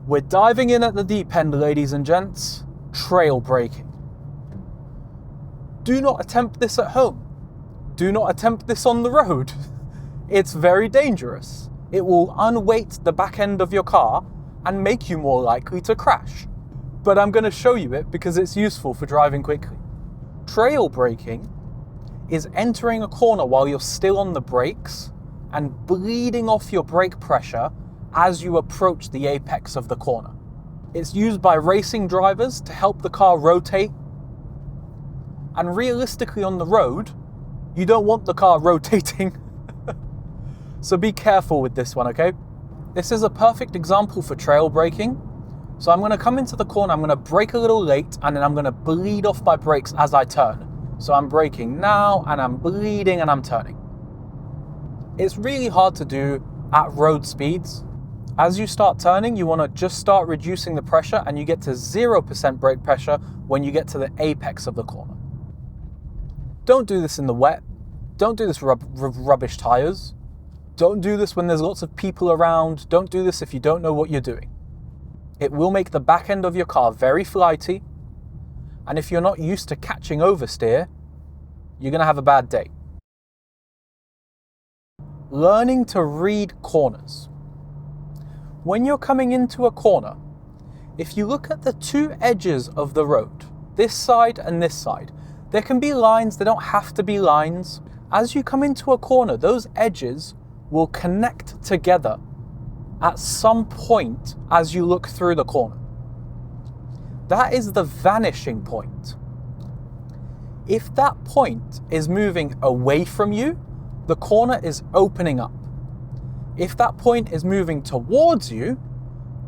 We're diving in at the deep end, ladies and gents. Trail braking. Do not attempt this at home. Do not attempt this on the road. It's very dangerous. It will unweight the back end of your car and make you more likely to crash. But I'm going to show you it because it's useful for driving quickly. Trail braking is entering a corner while you're still on the brakes and bleeding off your brake pressure as you approach the apex of the corner. It's used by racing drivers to help the car rotate. And realistically on the road, you don't want the car rotating. So be careful with this one, okay? This is a perfect example for trail braking. So I'm going to come into the corner, I'm going to brake a little late, and then I'm going to bleed off my brakes as I turn. So I'm braking now, and I'm bleeding, and I'm turning. It's really hard to do at road speeds. As you start turning, you want to just start reducing the pressure, and you get to 0% brake pressure when you get to the apex of the corner. Don't do this in the wet. Don't do this with rubbish tires. Don't do this when there's lots of people around. Don't do this if you don't know what you're doing. It will make the back end of your car very flighty. And if you're not used to catching oversteer, you're going to have a bad day. Learning to read corners. When you're coming into a corner, if you look at the two edges of the road, this side and this side, there can be lines, they don't have to be lines. As you come into a corner, those edges will connect together at some point as you look through the corner. That is the vanishing point. If that point is moving away from you, the corner is opening up. If that point is moving towards you,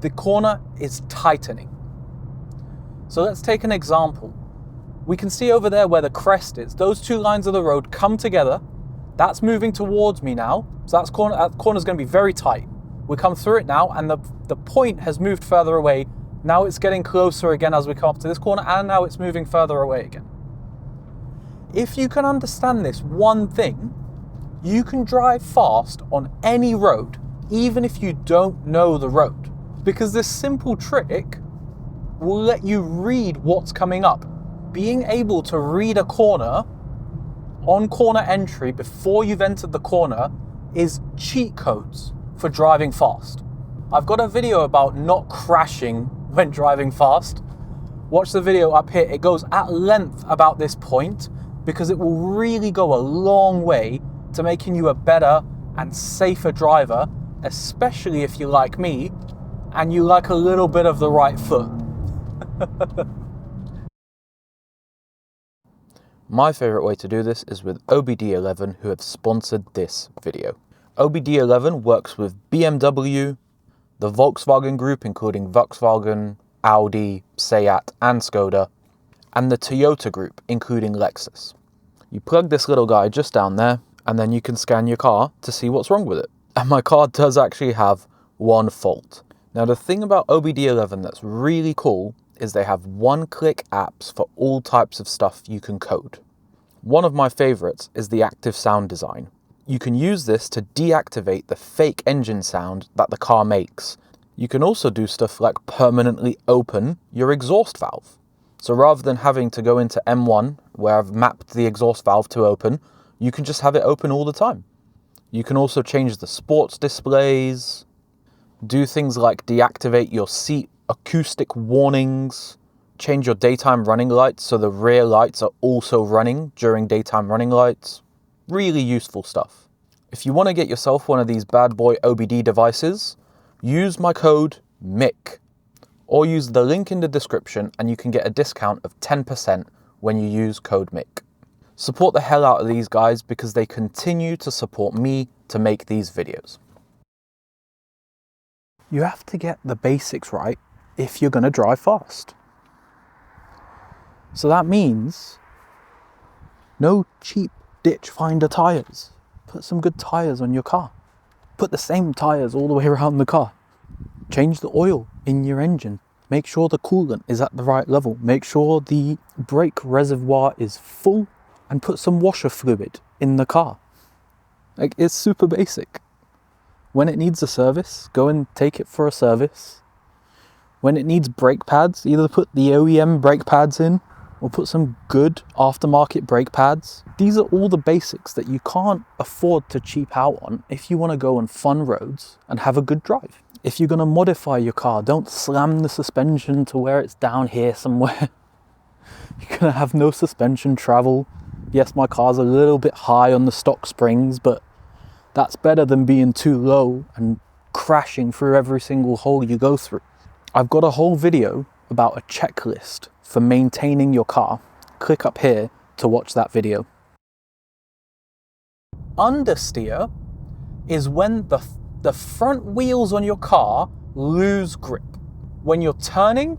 the corner is tightening. So let's take an example. We can see over there where the crest is. Those two lines of the road come together. That's moving towards me now. So that corner's going to be very tight. We come through it now, and the point has moved further away. Now it's getting closer again as we come up to this corner, and now it's moving further away again. If you can understand this one thing, you can drive fast on any road, even if you don't know the road. Because this simple trick will let you read what's coming up. Being able to read a corner on corner entry before you've entered the corner is cheat codes for driving fast. I've got a video about not crashing when driving fast. Watch the video up here. It goes at length about this point because it will really go a long way to making you a better and safer driver, especially if you're like me and you like a little bit of the right foot. My favorite way to do this is with OBD11, who have sponsored this video. OBD11 works with BMW, the Volkswagen Group, including Volkswagen, Audi, Seat, and Skoda, and the Toyota Group, including Lexus. You plug this little guy just down there, and then you can scan your car to see what's wrong with it. And my car does actually have one fault. Now, the thing about OBD11 that's really cool is they have one-click apps for all types of stuff you can code. One of my favorites is the active sound design. You can use this to deactivate the fake engine sound that the car makes. You can also do stuff like permanently open your exhaust valve. So rather than having to go into M1, where I've mapped the exhaust valve to open, you can just have it open all the time. You can also change the sports displays, do things like deactivate your seat acoustic warnings, change your daytime running lights so the rear lights are also running during daytime running lights. Really useful stuff. If you want to get yourself one of these bad boy OBD devices, use my code MIC, or use the link in the description and you can get a discount of 10% when you use code MIC. Support the hell out of these guys because they continue to support me to make these videos. You have to get the basics right if you're going to drive fast. So that means no cheap ditch finder tires. Put some good tires on your car. Put the same tires all the way around the car. Change the oil in your engine. Make sure the coolant is at the right level. Make sure the brake reservoir is full, and put some washer fluid in the car. Like, it's super basic. When it needs a service, go and take it for a service. When it needs brake pads, either put the OEM brake pads in or put some good aftermarket brake pads. These are all the basics that you can't afford to cheap out on if you want to go on fun roads and have a good drive. If you're going to modify your car, don't slam the suspension to where it's down here somewhere. You're going to have no suspension travel. Yes, my car's a little bit high on the stock springs, but that's better than being too low and crashing through every single hole you go through. I've got a whole video about a checklist for maintaining your car. Click up here to watch that video. Understeer is when the front wheels on your car lose grip. When you're turning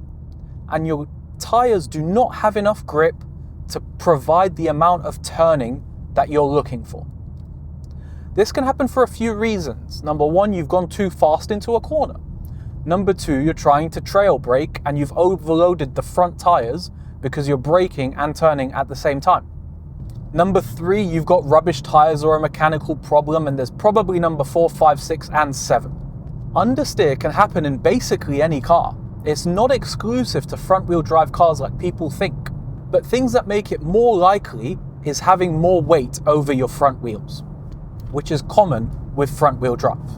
and your tires do not have enough grip to provide the amount of turning that you're looking for. This can happen for a few reasons. Number one, you've gone too fast into a corner. Number two, you're trying to trail brake and you've overloaded the front tires because you're braking and turning at the same time. Number three, you've got rubbish tires or a mechanical problem, and there's probably number 4, 5, 6, and 7. Understeer can happen in basically any car. It's not exclusive to front-wheel drive cars like people think, but things that make it more likely is having more weight over your front wheels, which is common with front-wheel drive.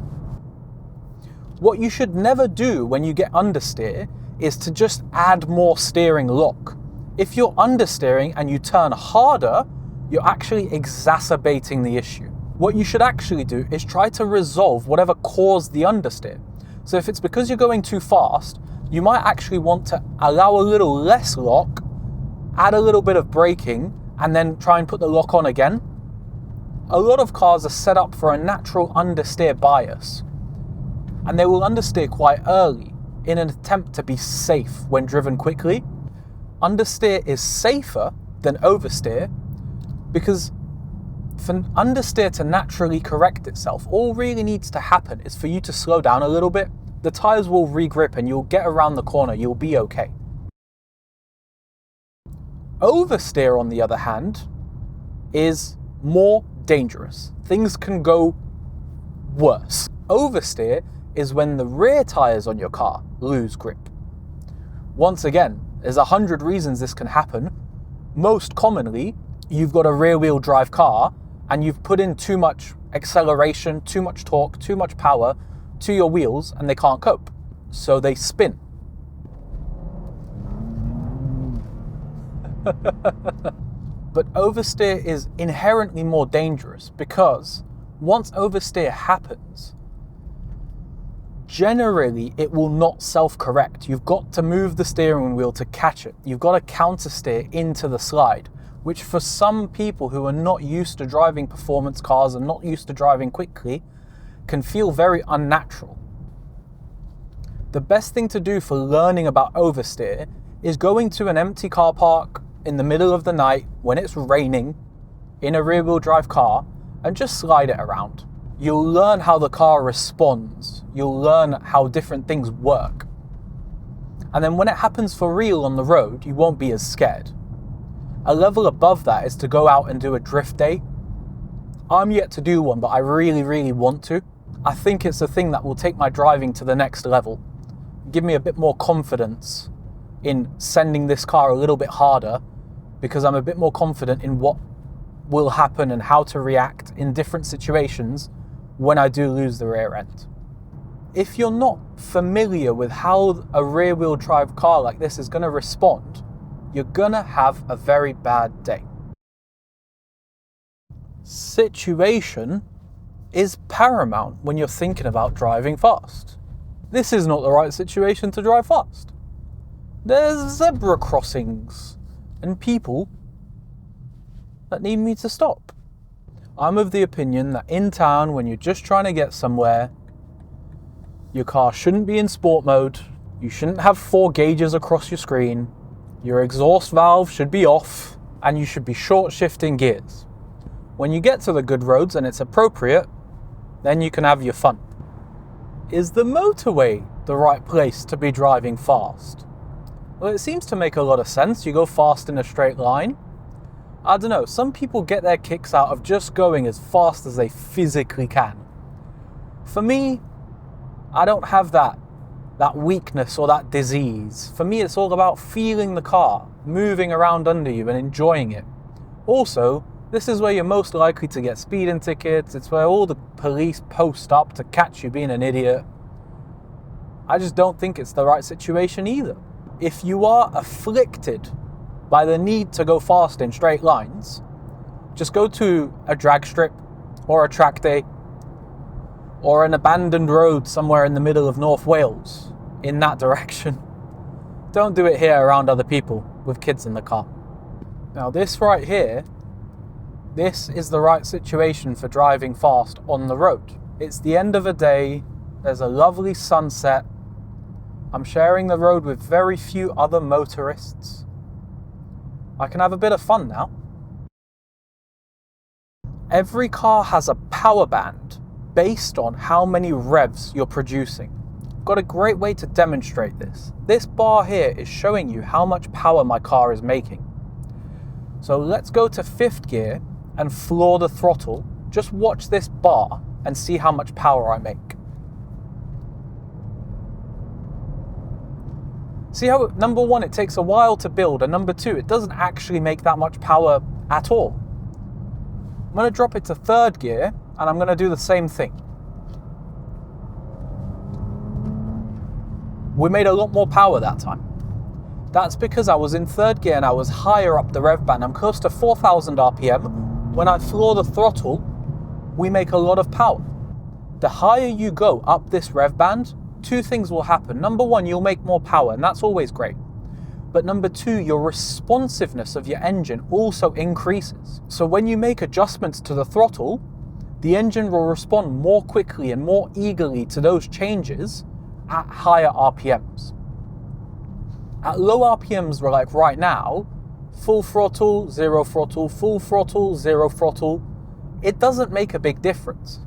What you should never do when you get understeer is to just add more steering lock. If you're understeering and you turn harder, you're actually exacerbating the issue. What you should actually do is try to resolve whatever caused the understeer. So if it's because you're going too fast, you might actually want to allow a little less lock, add a little bit of braking, and then try and put the lock on again. A lot of cars are set up for a natural understeer bias, and they will understeer quite early in an attempt to be safe when driven quickly. Understeer is safer than oversteer because for understeer to naturally correct itself, all really needs to happen is for you to slow down a little bit. The tires will regrip and you'll get around the corner, you'll be okay. Oversteer, on the other hand, is more dangerous. Things can go worse. Oversteer is when the rear tires on your car lose grip. Once again, there's 100 reasons this can happen. Most commonly, you've got a rear-wheel drive car and you've put in too much acceleration, too much torque, too much power to your wheels and they can't cope. So they spin. But oversteer is inherently more dangerous because once oversteer happens, generally it will not self-correct. You've got to move the steering wheel to catch it. You've got to countersteer into the slide, which for some people who are not used to driving performance cars and not used to driving quickly can feel very unnatural. The best thing to do for learning about oversteer is going to an empty car park in the middle of the night when it's raining in a rear-wheel drive car and just slide it around. You'll learn how the car responds. You'll learn how different things work. And then when it happens for real on the road, you won't be as scared. A level above that is to go out and do a drift day. I'm yet to do one, but I really, really want to. I think it's a thing that will take my driving to the next level. Give me a bit more confidence in sending this car a little bit harder because I'm a bit more confident in what will happen and how to react in different situations when I do lose the rear end. If you're not familiar with how a rear-wheel drive car like this is going to respond, you're going to have a very bad day. Situation is paramount when you're thinking about driving fast. This is not the right situation to drive fast. There's zebra crossings and people that need me to stop. I'm of the opinion that in town, when you're just trying to get somewhere, your car shouldn't be in sport mode, you shouldn't have 4 gauges across your screen, your exhaust valve should be off, and you should be short shifting gears. When you get to the good roads and it's appropriate, then you can have your fun. Is the motorway the right place to be driving fast? Well, it seems to make a lot of sense. You go fast in a straight line. I don't know, some people get their kicks out of just going as fast as they physically can. For me, I don't have that that weakness or that disease. For me, it's all about feeling the car, moving around under you and enjoying it. Also, this is where you're most likely to get speeding tickets. It's where all the police post up to catch you being an idiot. I just don't think it's the right situation either. If you are afflicted by the need to go fast in straight lines, just go to a drag strip or a track day or an abandoned road somewhere in the middle of North Wales in that direction. Don't do it here around other people with kids in the car. Now this right here, this is the right situation for driving fast on the road. It's the end of a day, there's a lovely sunset, I'm sharing the road with very few other motorists. I can have a bit of fun now. Every car has a power band based on how many revs you're producing. Got a great way to demonstrate this. This bar here is showing you how much power my car is making. So let's go to 5th gear and floor the throttle. Just watch this bar and see how much power I make. See how, number one, it takes a while to build, and number two, it doesn't actually make that much power at all. I'm going to drop it to 3rd gear, and I'm going to do the same thing. We made a lot more power that time. That's because I was in 3rd gear and I was higher up the rev band. I'm close to 4,000 RPM. When I floor the throttle, we make a lot of power. The higher you go up this rev band, 2 things will happen. Number one, you'll make more power, and that's always great. But number 2, your responsiveness of your engine also increases. So when you make adjustments to the throttle, the engine will respond more quickly and more eagerly to those changes at higher RPMs. At low RPMs, we're like right now, full throttle, zero throttle, full throttle, zero throttle, it doesn't make a big difference.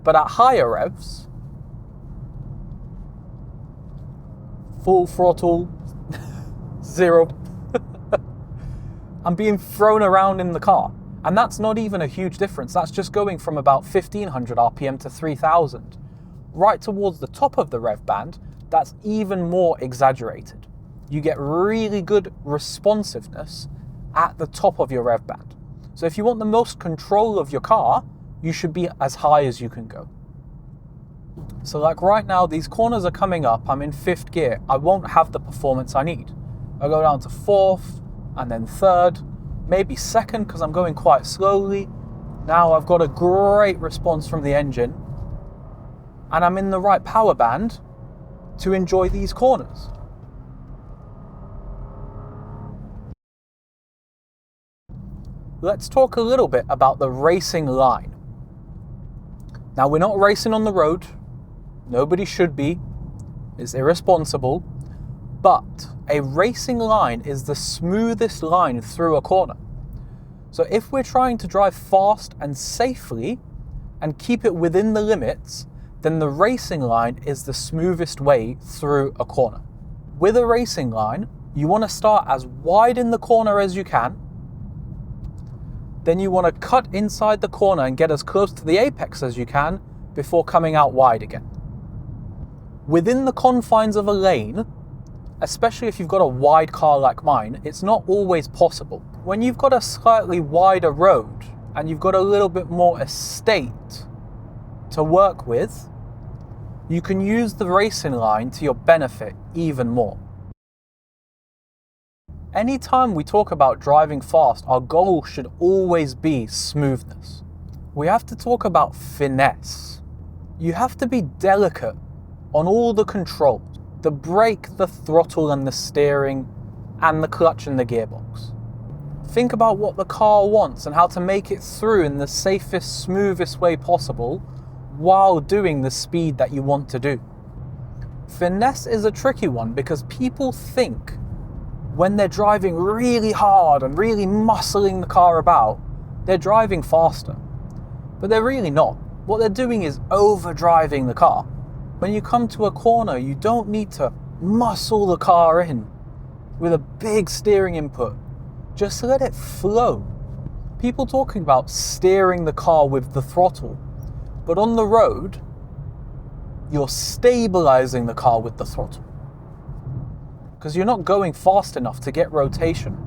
But at higher revs, full throttle, zero, I'm being thrown around in the car. And that's not even a huge difference. That's just going from about 1500 RPM to 3000. Right towards the top of the rev band, that's even more exaggerated. You get really good responsiveness at the top of your rev band. So if you want the most control of your car, you should be as high as you can go. So like right now, these corners are coming up, I'm in 5th gear, I won't have the performance I need. I'll go down to 4th, and then 3rd, maybe 2nd because I'm going quite slowly. Now I've got a great response from the engine, and I'm in the right power band to enjoy these corners. Let's talk a little bit about the racing line. Now we're not racing on the road, nobody should be, it's irresponsible, but a racing line is the smoothest line through a corner. So if we're trying to drive fast and safely and keep it within the limits, then the racing line is the smoothest way through a corner. With a racing line, you want to start as wide in the corner as you can, then you want to cut inside the corner and get as close to the apex as you can before coming out wide again. Within the confines of a lane, especially if you've got a wide car like mine, it's not always possible. When you've got a slightly wider road and you've got a little bit more estate to work with, you can use the racing line to your benefit even more. Anytime we talk about driving fast, our goal should always be smoothness. We have to talk about finesse. You have to be delicate on all the controls, the brake, the throttle and the steering, and the clutch and the gearbox. Think about what the car wants and how to make it through in the safest, smoothest way possible while doing the speed that you want to do. Finesse is a tricky one because people think when they're driving really hard and really muscling the car about, they're driving faster. But they're really not. What they're doing is overdriving the car. When you come to a corner, you don't need to muscle the car in with a big steering input. Just let it flow. People talking about steering the car with the throttle, but on the road, you're stabilizing the car with the throttle, because you're not going fast enough to get rotation.